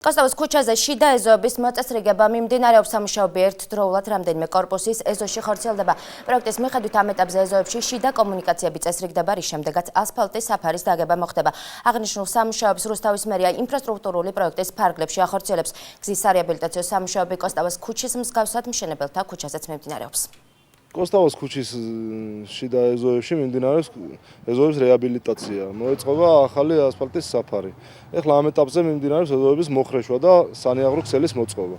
კოსტავოს ქუჩაზე შიდა ეზოების მოწესრიგება მიმდინარეობს სამუშაოები ერთდროულად რამდენიმე კორპუსის ეზოში ხორციელდება. პროექტის მიხედვით ამ ეტაპზე ეზოებში შიდა კომუნიკაციები წესრიგდება, რის შემდეგაც ასფალტის საფარის დაგება მოხდება. აღნიშნულ სამუშაოებს რუსთავის მერია ინფრასტრუქტურული პროექტის ფარგლებში ახორციელებს. გზის სარეაბილიტაციო სამუშაოები კოსტავოს ქუჩის მსგავსად მშენებელთა ქუჩაზეც მიმდინარეობს. კოსტავოს ქუჩის შიდა ეზოებში მიმდინარეობს ეზოების რეაბილიტაცია. მოეწყობა ახალი ასფალტის საფარი. ეხლა ამ ეტაპზე მიმდინარეობს ეზოების მოხრეშვა და სანიაღრო ქსელის მოწყობა.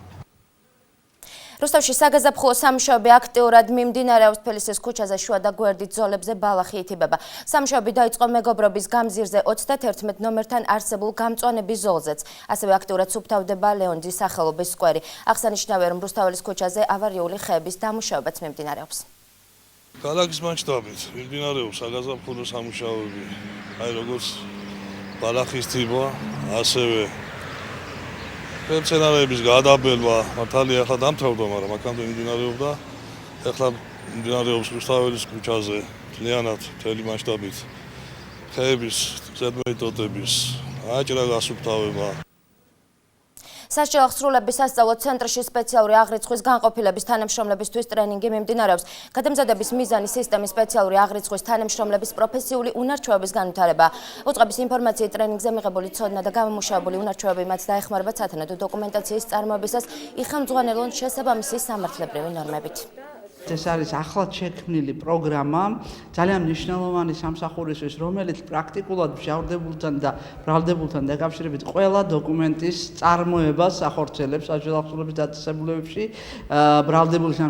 რუსთავში საგაზაფხულო სამუშაოები აქტიურად მიმდინარეობს. თბილისის ქუჩაზე შუა და გვერდით ზოლებზე ბალახი ითიბება. სამუშაოები დაიწყო მეგობრობის გამზირზე 31 ნომერთან არსებულ გამწვანების ზოლზეც. ასევე აქტიურად სუფთავდება ლეონიდის სახელობის სკვერი. აღსანიშნავია, რომ რუსთაველის ქუჩაზე ავარიული ხეების დამუშავებაც მიმდინარეობს. ქალაქის მასშტაბით მიმდინარეობს საგაზაფხულო სამუშაოები. როგორც ბალახის თიბა, ასევე მცენარეების გადაბელვა, მართალია ახლა დამთავრდა, მაგრამ აქამდე მიმდინარეობდა. ახლა მიმდინარეობს რუსთაველის ქუჩაზე მთლიანად მთელი მასშტაბით ხეების ზედმეტოების აჭრა გასუფთავება. სასჯელ აღსრულების სასწავლო ცენტრში სპეციალური აღრიცხვის განყოფილების თანამშრომლებისთვის ტრენინგი მიმდინარეობს. გადამზადების მიზანი სისტემის სპეციალური აღრიცხვის თანამშრომლების პროფესიული უნარჩვევების განვითარება. უწყების ინფორმაციით ტრენინგზე მიღებული ცოდნა და გამომუშავებული უნარჩვევები მათ დაეხმარება სათანადო დოკუმენტაციის წარმოებისას იხელმძღვანელონ შესაბამისი სამართლებრივი ნორმებით. ეს არის ახლად შექმნილი პროგრამა, ძალიან მნიშვნელოვანი სამსახურისთვის, რომელიც პრაქტიკულად მჟავრდებულთან და ბრალდებულთან დაკავშირებით ყველა დოკუმენტის წარმოებას ახორციელებს სასჯელ აღსრულების დაწესებულებებში, ბრალდებულის და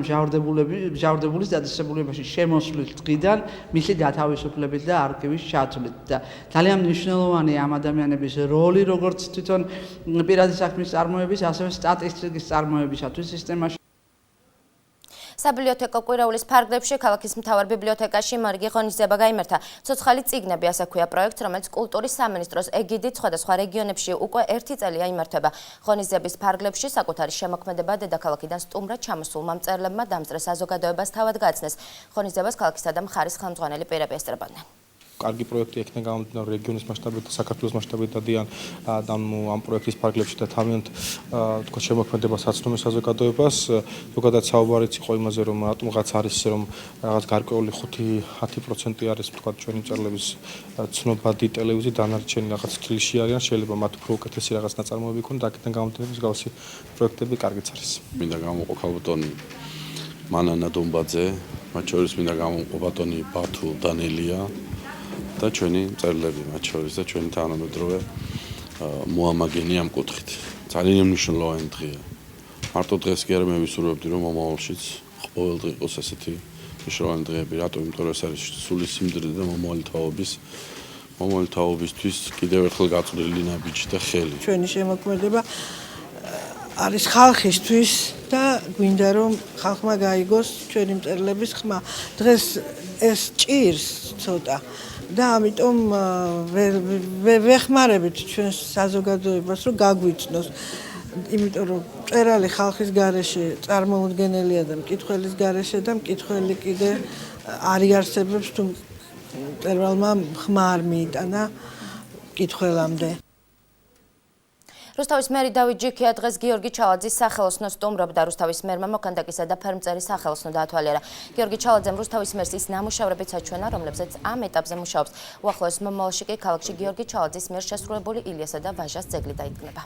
მჟავრდებულის დაწესებულებაში შემოსვლის დღიდან მისი გათავისუფლებით და არქივის ჩათვლით. და ძალიან მნიშვნელოვანია ამ ადამიანების როლი, როგორც თვითონ პირადი საქმის წარმოების, ასევე სტატისტიკის წარმოებისათვის სისტემაში. საბიბლიოთეკო კვირაულის ფარგლებში ქალაქის მთავარ ბიბლიოთეკაში მარგი ღონისძიება გაიმართა. ცოცხალი წიგნები, ასე ქვია პროექტს, რომელიც კულტურის სამინისტროს ეგიდით სხვადასხვა რეგიონებში უკვე 1 წელია იმართება. ღონისძიების ფარგლებში საკუთარი შემოქმედება დედაქალაქიდან სტუმრად ჩამოსულმა მწერლებმა დამწრე საზოგადოებას თავად გაცნეს. ღონისძიებას ქალაქისა და მხარის ხელმძღვანელი პირები ესწრებოდნენ. კარგი პროექტი ექნება გამომდინარე რეგიონის მასშტაბით და საქართველოს მასშტაბით დადიან ამ პროექტის ფარგლებში და თავიანთ თქვა შემოქმედებას აცნობს საზოგადოებას. ზოგადად საუბარიც იყო იმაზე, რომ რატომღაც არის რომ რაღაც გარკვეული 5-10% არის თქვა ჩვენი მწერლების ცნობადი ტელევიზია, დანარჩენი რაღაც თბილისში არიან, შეიძლება მათ უფრო უკეთესი რაღაც ნაწარმოები ქონდეთ, აქედან გამომდინარე მსგავსი პროექტები კარგიც არის. მინდა გამოვყო ქალბატონი მანანა დონბაძე, მათ შორის მინდა გამოვყო ბატონი ბართულ დანელია და ჩვენი მწერლები, მათ შორის და ჩვენი თანამედროვე მოამაგენი ამ კუთხით. ძალიან მნიშვნელოვანი დღეა. მარტო დღეს კი არ მევისურვებდი, რომ მომავალშიც ყოველდღე იყოს ესეთი მნიშვნელოვანი დღეები. რატომ? იმიტომ რომ ეს არის სული სიმდიდრე და მომავალი თაობისთვის კიდევ ერთხელ გაწვრილი ნაბიჯი და ხელი. ჩვენი შემოქმედება არის ხალხისთვის და გვინდა რომ ხალხმა გაიგოს ჩვენი მწერლების ხმა. დღეს ეს ჭირს ცოტა და ამიტომ ვეხმარებით ჩვენს საზოგადოებას რომ გაგვიცნოს. იმიტომ რომ მწერალი ხალხის გარეშე წარმოუდგენელია და მკითხველის გარეშე და მკითხველი კიდე არ იარსებებს თუ მწერალმა ხმა არ მიიტანა მკითხველამდე. რუსთავის მერი დავით ჯიქია დღეს გიორგი ჩალაძის სახელოსნოს სტუმრობდა. რუსთავის მერმა მოქანდაკისა და ფერმწერის სახელოსნო დაათვალიერა. გიორგი ჩალაძემ რუსთავის მერს ის ნამუშევრებიც აჩვენა, რომლებზეც ამ ეტაპზე მუშაობს. უახლოეს მომავალში კი ქალაქში გიორგი ჩალაძის მიერ შესრულებული ილიასა და ვაჟას ძეგლი დაიდგმება.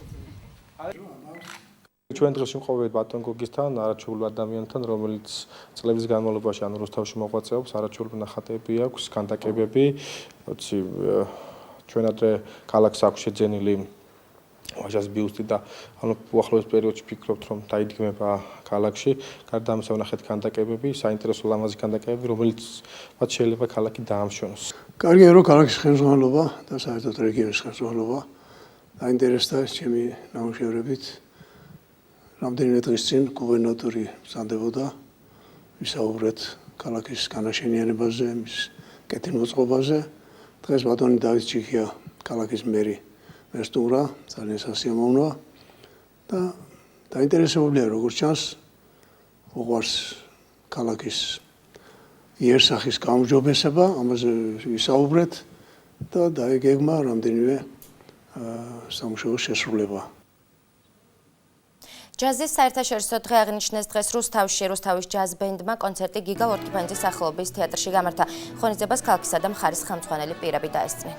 ჩვენ დღეს ვიმყოფებით ბატონ გოგისთან, არაჩვეულებრივ ადამიანთან, რომელიც წლების განმავლობაში ანუ რუსთავში მოღვაწეობს, არაჩვეულებრივ ნახატები აქვს, კანდაკებები. ჩვენ ადრე ქალაქს აქვს შეძენილი ვაჟას ბიუსტი და უახლოეს პერიოდში ვფიქრობთ, რომ დაიდგმება ქალაქში. გარდა ამისა ვნახეთ კანდაკებები, საინტერესო ლამაზი კანდაკებები, რომელიც მათ შეიძლება ქალაქი დაამშვენოს. კარგია, რომ ქალაქის ხელმძღვანელობა და საერთოდ რეგიონის ხელმძღვანელობა დაინტერესდა ჩემი ნამუშევრებით. რამდენიმე დღის წინ გუბერნატორი ბრძანდებოდა ვისაუბრეთ ქალაქის განაშენიანებაზე, მის კეთილმოწყობაზე. დღეს ბატონი დავით ჯიქია, ქალაქის მერი სტუმრა, ძალიან სასიამოვნოა და დაინტერესებულია, როგორც ჩანს, უყვარს ქალაქის იერსახის გაუმჯობესება, ამაზე ვისაუბრეთ და დაიგეგმა რამდენიმე სამუშაოს შესრულება. ჯაზის საერთაშორისო დღე აღნიშნეს დღეს რუსთავში. რუსთავის ჯაზ ბენდმა კონცერტი გიგა ლორკიბანიძის სახელობის თეატრში გამართა. ღონისძიებას ქალაქისა და მხარის ხელმძღვანელი პირები დაესწრნენ.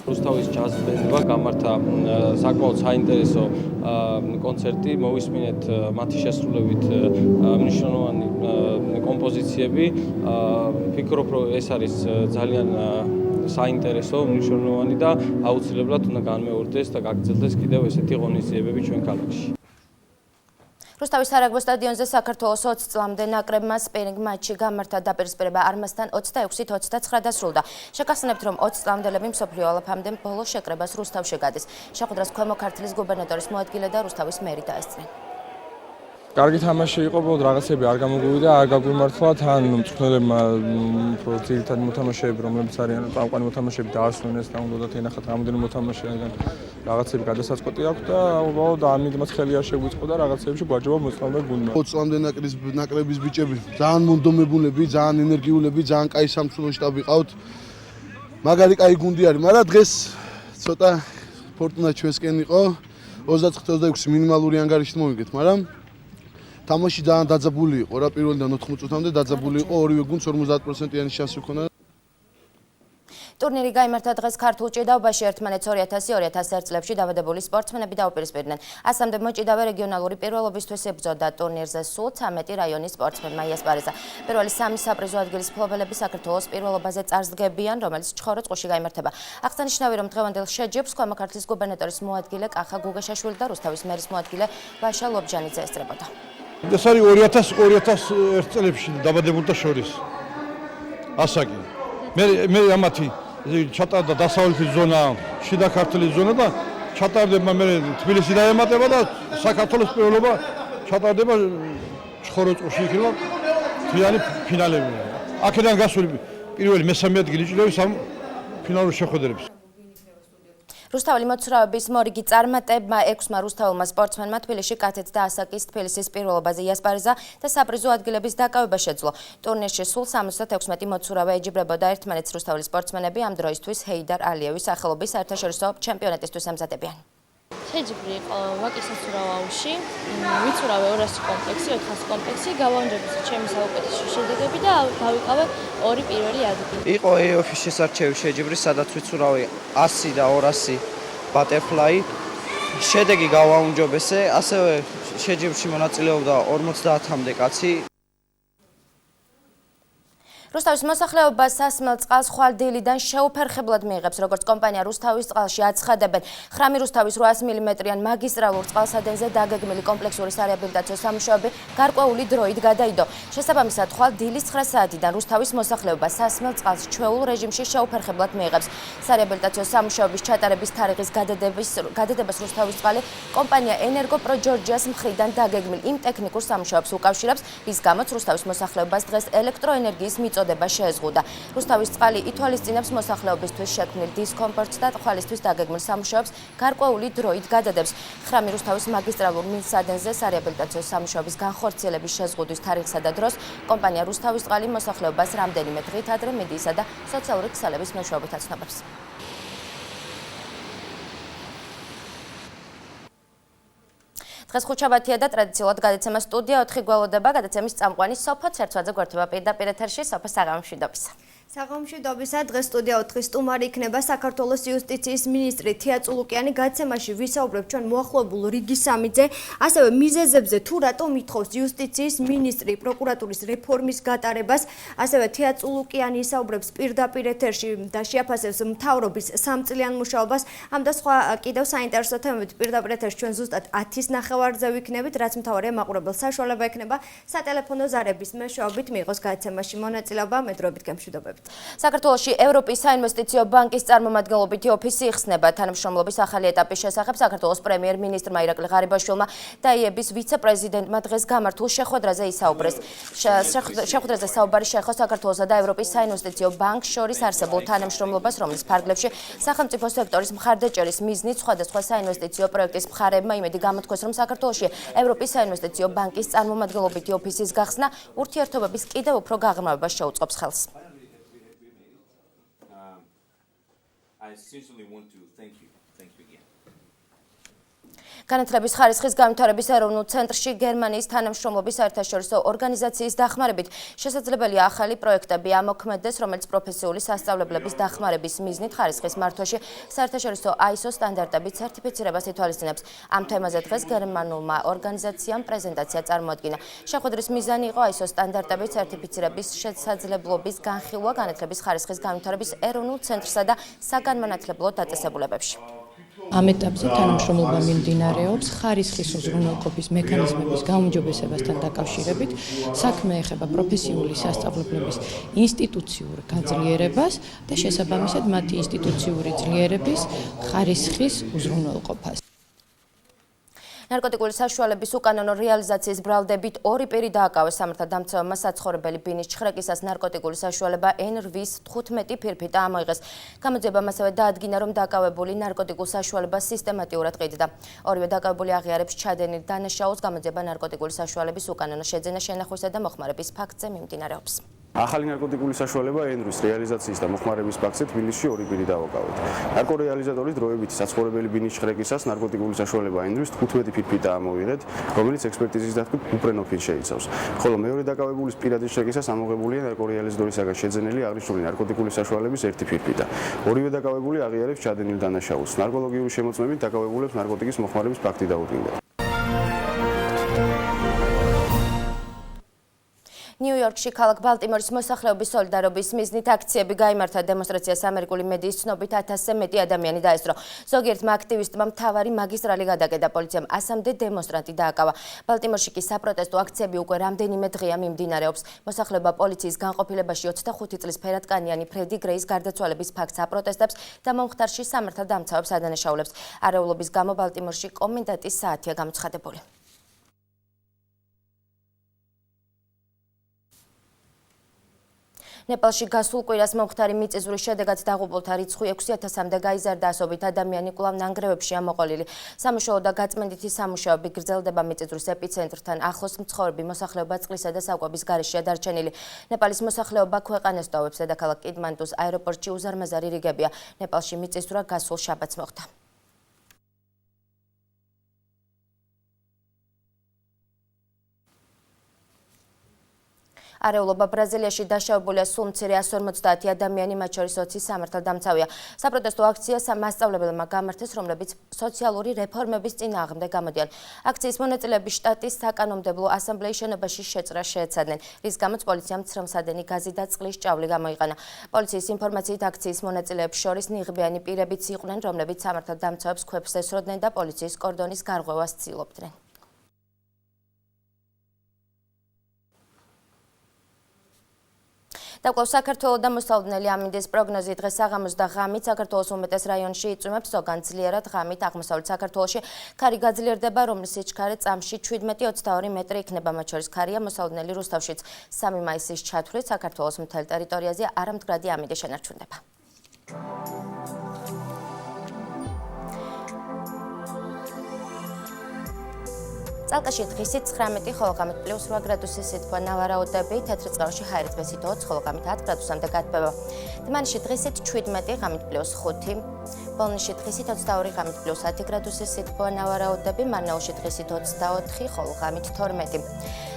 რუსთავის ჯაზ ბენდმა გამართა საკმაოდ საინტერესო კონცერტი. მოვისმინეთ მათი შესრულებით მნიშვნელოვანი კომპოზიციები. ვფიქრობ, რომ ეს არის ძალიან საინტერესო, მნიშვნელოვანი და აუცილებლად უნდა განმეორდეს და გაგრძელდეს კიდევ ესეთი ღონისძიებები ჩვენ ქალაქში. რუსთავის სარაგბო სტადიონზე საქართველოს 20 წლამდე ნაკრებმა სპარინგ მატჩი გამართა. დაპირისპირება არმასთან 26-29 დასრულდა. შეგახსენებთ, რომ 20 წლამდელები მსოფლიო ალაფამდე ბოლო შეკრებას რუსთავში გადის. შეხვედრას ქვემო ქართლის გუბერნატორის მოადგილე და რუსთავის მერი დაესწრნენ. კარგი თამაში იყო, ბოლოდ რაღაცები არ გამოგვივიდა, არ გაგვიმართლა, თან მწვრთნელებმა ძირითადი მოთამაშეები, რომლებიც არიან წამყვანი მოთამაშეები დაასვენეს და უნდათ ენახათ რამოდენიმე მოთამაშეებიდან რაღაცები გადასაწყვეტი აქვს და უბრალოდ ამიტომაც ხელი არ შეგვიწყო და რაღაცებში გვაჯობა მოწმობა გუნდმა. 20 წლამდე ნაკრების ბიჭები ძალიან მონდომებულები, ძალიან ენერგიულები, ძალიან კაი სამსულო შტაბი ყავთ. მაგარი კაი გუნდი არის, მაგრამ დღეს ცოტა ფორტუნა ჩვენსკენ იყო. 29-26 მინიმალური ანგარიშით მოვიგეთ, მაგრამ თამაში ძალიან დაძაბული იყო რა პირველიდან 80 წუთამდე დაძაბული იყო ორივე გუნდს 50%-იანი შანსი ჰქონდა. ტურნირი გაიმართა დღეს ქართულ ჭიდაობაში ერთმანეთს 2000-2001 წლებში დავადებული სპორტსმენები დაუპირისპირდნენ. ასამდე მოჭიდავე რეგიონალური პირველობისთვის იბრძოდა. ტურნირზე სულ 13 რაიონის სპორტსმენმა იასპარეზა. პირველი 3 საპრიზო ადგილის მფლობელები საქართველოს პირველობაზე წარსდგებიან, რომელიც ჩხორო-წყურში გაიმართება. აღსანიშნავი, რომ დღევანდელ შეჯიბს ქვემო ქართლის გუბერნატორის მოადგილე კახა გუგაშაშვილი და რუსთავის მერის მოადგილე ვაშა ლობჯანიძე ესწრებოდა. ეს არის 2000-2001 წლებში დაბადებულთა შორის. ასაკი. მე ამათი ჩატარდა დასავლეთის ზონა, შიდა ქართლის ზონა და ჩატარდება მე თბილისი დაემატება და საქართველოს პირველობა ჩატარდება ჩხორო-წყურში იქნება მთლიანი ფინალები. აქედან გასული პირველი მესამე ადგილი იძლევის ამ ფინალურ შეხვედრებს. რუსთაველი მოცურავების მორიგი წარმატებმა 6-მა რუსთაველმა სპორტსმენმა თბილისში კათეთ და ასაკის თბილისის პირველობაზე იასპარეზა და საპრიზო ადგილების დაკავება შეძლო. ტურნირში სულ 76 მოცურავე ეჯიბრებოდა. ერთმანეთს რუსთაველი სპორტსმენები ამ დროისთვის ჰეიდარ ალიევის სახელობის საერთაშორისო ჩემპიონატისთვის ემზადებიან. შეჯიბრი იყო ვაკის მოცურავ აუზში, მიცურავე 200 კომპლექსი, 400 კომპლექსი, გავაუნჯების ჩემი საუკეთესო შედეგები და დავიკავე 2 პირველი ადგილი. იყო EOF-ის შესარჩევი შეჯიბრი, სადაც ვიცურავე 100 და 200 ბატერფლაი. შედეგი გავაუნჯობესე, ასევე შეჯიბრში მონაწილეობდა 50-მდე კაცი. რუსთავის მოსახლეობა სასმელ წყალს ხვალდილიდან შეუფერხებლად მიიღებს, როგორც კომპანია რუსთავის წყალში აცხადებენ. ხრამი რუსთავის 800 მმ-იან მაგისტრალურ წყალსადენზე დაგეგმილი კომპლექსური სარეაბილიტაციო სამუშაოები გარკვეული დროით გადაიდო. შესაბამისად, ხვალდილის 9 საათიდან რუსთავის მოსახლეობა სასმელ წყალს ჩვეულ რეჟიმში შეუფერხებლად მიიღებს. სარეაბილიტაციო სამუშაოების ჩატარების თარიღის გადადებას რუსთავის წყალი კომპანია ენერგოპრო ჯორჯიას მხრიდან დაგეგმილ იმ ტექნიკურ სამუშაოებს უკავშირებს, რის გამოც რუსთავის მოსახლეობას დღეს ელექტროენერგიის მიწოდება შეეზღუდა. რუსთავის წყალი ითვალისწინებს მოსახლეობისთვის შექმნილ დისკომფორტს და თვალისთვის დაგეგმილ სამუშაოებს გარკვეული დროით გადადებს. ხრამი რუსთავის მაგისტრალურ მილსადენზე სარეაბილიტაციო სამუშაოების განხორციელების შეზღუდვის თარიღსა და დროს კომპანია რუსთავის წყალი მოსახლეობას რამდენიმე დღით ადრე მედიისა და სოციალური ქსელების მეშვეობით აცნობებს. დღეს ხუთშაბათია და ტრადიციულად გადაცემა სტუდია 4 გველოდება. გადაცემის წამყვანი სოფო ცერცვაძე გვერდება პირდაპირ ეთერში. სოფო, საღამომშვიდობისა. საღამომშვიდობისა. დღეს სტუდია 4-ის სტუმარი იქნება საქართველოს იუსტიციის მინისტრი თია წულუკიანი. გადაცემაში ვისაუბრებთ ჩვენ მოახლოებულ რიგის სამიძე, ასევე მიზეზებზე თუ რატომ ითხოვს იუსტიციის მინისტრი პროკურატურის რეფორმის გატარებას, ასევე თია წულუკიანი ისაუბრებს პირდაპირ ეთერში და შეაფასებს მთავრობის 3 წლიან მუშაობას. ამ და სხვა კიდევ საინტერესო თემებით პირდაპირ ეთერში ჩვენ ზუსტად 10-ის ნახევარზე ვიქნებით, რაც მთავარია მაყურებელ საშუალება ექნება სატელეფონო ზარების მეშვეობით მიიღოს გადაცემაში მონაწილეობა. მედროებით გემშვიდობებით. საქართველოში ევროპის საინვესტიციო ბანკის წარმომადგენლობითი ოფისი იხსნება. თანამშრომლობის ახალი ეტაპის შესახებ საქართველოს პრემიერ-მინისტრმა ირაკლი ღარიბაშვილმა და EIB-ის ვიცე-პრეზიდენტმა დღეს გამართულ შეხვედრაზე ისაუბრეს. შეხვედრაზე საუბარი შეეხო საქართველოსა და ევროპის საინვესტიციო ბანკს შორის არსებულ თანამშრომლობას, რომლის ფარგლებში სახელმწიფო სექტორის მხარდაჭერის მიზნით სხვადასხვა საინვესტიციო პროექტის მხარეებმა იმედი გამოთქვეს, რომ საქართველოში ევროპის საინვესტიციო ბანკის წარმომადგენლობითი ოფისის გახსნა ურთიერთობების კიდევ უფრო გაღრმავებას შეუწყობს ხელს. I sincerely want to thank you. Thank you again. განათლების ხარისხის განვითარების ეროვნულ ცენტრში გერმანიის თანამშრომლობის საერთაშორისო ორგანიზაციის დახმარებით შესაძლებელია ახალი პროექტები ამოქმედდეს, რომელიც პროფესიული სასწავლებლების დახმარების მიზნით ხარისხის მართვაში საერთაშორისო ISO სტანდარტებით სერტიფიცირებას ითვალისწინებს. ამ თემაზე დღეს გერმანულმა ორგანიზაციამ პრეზენტაცია წარმოადგინა. შეხვედრის მიზანი იყო ISO სტანდარტებით სერტიფიცირების შესაძლებლობის განხილვა განათლების ხარისხის განვითარების ეროვნულ ცენტრსა და საგანმანათლებლო დაწესებულებებში. ამ ეტაპზე თანამშრომლობა მიმდინარეობს ხარისხის უზრუნველყოფის მექანიზმების გაუმჯობესებასთან დაკავშირებით. საქმე ეხება პროფესიული სასწავლებლების ინსტიტუციურ გაძლიერებას და შესაბამისად მათი ინსტიტუციური ძლიერების ხარისხის უზრუნველყოფას. ნარკოტიკული საშუალების უკანონო რეალიზაციის ბრალდებით ორი პირი დააკავეს სამართალდამცავებმა საცხოვრებელი ბინის ჩხრეკისას ნარკოტიკული საშუალება NRV-ს 15 ფირფიტა ამოიღეს. გამოძიებამ ასევე დაადგინა, რომ დააკავებული ნარკოტიკულ საშუალებას სისტემატიურად ყიდდა. ორივე დააკავებული აღიარებს ჩადენილ დანაშაულს. გამოძიება ნარკოტიკული საშუალების უკანონო შეძენა შენახვისა და მოხმარების ფაქტზე მიმდინარეობს. ახალი ნარკოტიკული საშუალება NRV-ს რეალიზაციის და მოხმარების ფაქტზე თბილისში ორი პირი დააკავეთ. ნარკორეალიზატორის დროებით საცხოვრებელი ბინის ჩხრეკისას ნარკოტიკული საშუალება NRV-ს 15 ფირფიტა ამოვიღეთ, რომელიც ექსპერტიზის დათქვით უფრენო ფირს შეიცავს. ხოლო მეორე დაკავებულის პირადი ჩხრეკისას ამოღებულია ნარკორეალიზატორისაგან შეძენილი აღნიშნული ნარკოტიკული საშუალების 1 ფირფიტა. ორივე დაკავებული აღიარებს ჩადენილ დანაშაულს. ნარკოლოგიური შემოწმებით დაკავებულებს ნარკოტიკის მოხმარების ფაქტი დაუდგინდათ. ნიუ-იორკში ქალაქ ბალტიმორის მოსახლეობის სოლიდარობის მიზნით აქციები გაიმართა. დემონსტრაციას ამერიკული მედიის ცნობით 1000-ზე მეტი ადამიანი დაესწრო. ზოგიერთმა აქტივისტმა მთავარი მაგისტრალი გადაკეტა. პოლიციამ 100-მდე დემონსტრანტი დააკავა. ბალტიმორში კი საპროტესტო აქციები უკვე რამდენიმე დღეა მიმდინარეობს. მოსახლეობა პოლიციის განყოფილებაში 25 წლის ფერადკანიანი ფრედი გრეის გარდაცვალების ფაქტს აპროტესტებს და მომხდარში სამართალდამცავებს ადანაშაულებს. არეულობის გამო ბალტიმორში კომენდანტის საათია გამოცხადებული. ნეპალში გასულ კვირას მომხდარი მიწისძვრის შედეგად დაღუპულთა რიცხვი 6000-მდე გაიზარდა. ასობით ადამიანი კვლავ ნანგრევებშია მოყოლილი. სამუშაო და გაწმენდითი სამუშაოები გრძელდება მიწისძვრის ეპიცენტრთან ახლოს. მცხოვრები მოსახლეობა წყლისა და საკვების გარეშეა დარჩენილი. ნეპალის მოსახლეობა ქვეყანას ტოვებს. დედაქალაქ კითმანდუს აეროპორტში უზარმაზარი რიგებია. ნეპალში მიწისძვრა გასულ შაბათს მოხდა. არეულობა ბრაზილიაში დაშავებულია სულ მცირე 150 ადამიანი, მათ შორის 20 სამართალდამცავია. საპროტესტო აქციას მასწავლებლებმა გამართეს, რომლებიც სოციალური რეფორმების წინააღმდეგ გამოდიან. აქციის მონაწილეები შტატის საკანონმდებლო ასამბლეის შენობაში შეწრას შეეცადნენ, რის გამოც პოლიციამ ცრემლსადენი გაზი და წყლის ჭავლი გამოიყენა. პოლიციის ინფორმაციით აქციის მონაწილეებს შორის ნიღბიანი პირებიც იყვნენ, რომლებიც სამართალდამცავებს ქვებს ესროდნენ და პოლიციის კორდონის გარღვევას ცდილობდნენ. დაკვლევს საქართველოს და მოსალოდნელი ამინდის პროგნოზი. დღეს საღამოს და ღამით საქართველოს უმეტეს რაიონში იწვიმებს, ზოგან ძლიერად ღამით აღმოსავლეთ საქართველოში ქარი გაძლიერდება, რომლის სიჩქარე წამში 17-22 მეტრი იქნება. მათ შორის ქარია მოსალოდნელი რუსთავშიც. 3 მაისის ჩათვლით საქართველოს მთელ ტერიტორიაზე არამდგრადი ამინდი შენარჩუნდება. წალკაში დღისით 19, ხოლო ღამით +8 გრადუსი სითბო ნავარაუდები, თეთრი წყაროში ჰაერი დღისით 20, ხოლო ღამით 10 გრადუსამდე გათბება. დმანისში დღისით 17, ღამით +5, ბოლნისში დღისით 22, ღამით +10 გრადუსი სითბო ნავარაუდები, მარნაულში დღისით 24, ხოლო ღამით 12.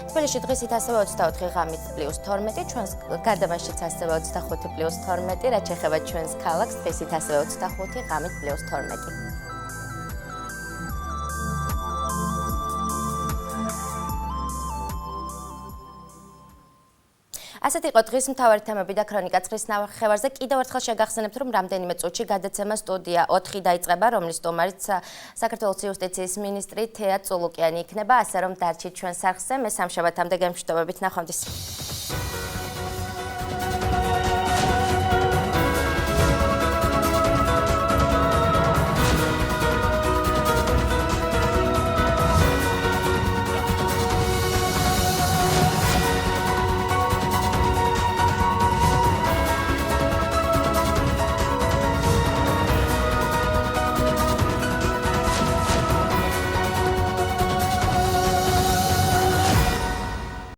თბილისში დღისით ასევე 24, ღამით +12, ჩვენს გარდამაშიც ასევე 25 +12, რაც ეხება ჩვენს ქალაქს, დღისით ასევე 25, ღამით +12. ასეთ იყო დღის მთავარი თემები და ქრონიკა ცხრის ნახევარზე. კიდევ ერთხელ შეგახსენებთ, რომ რამდენიმე წუთში გადაცემა სტუდია 4 დაიწყება, რომლის სტუმარიც საქართველოს იუსტიციის მინისტრი თეა წულუკიანი იქნება, ასე რომ დარჩით ჩვენს არხზე. მე სამშაბათამდე გემშვიდობებით, ნახვამდის.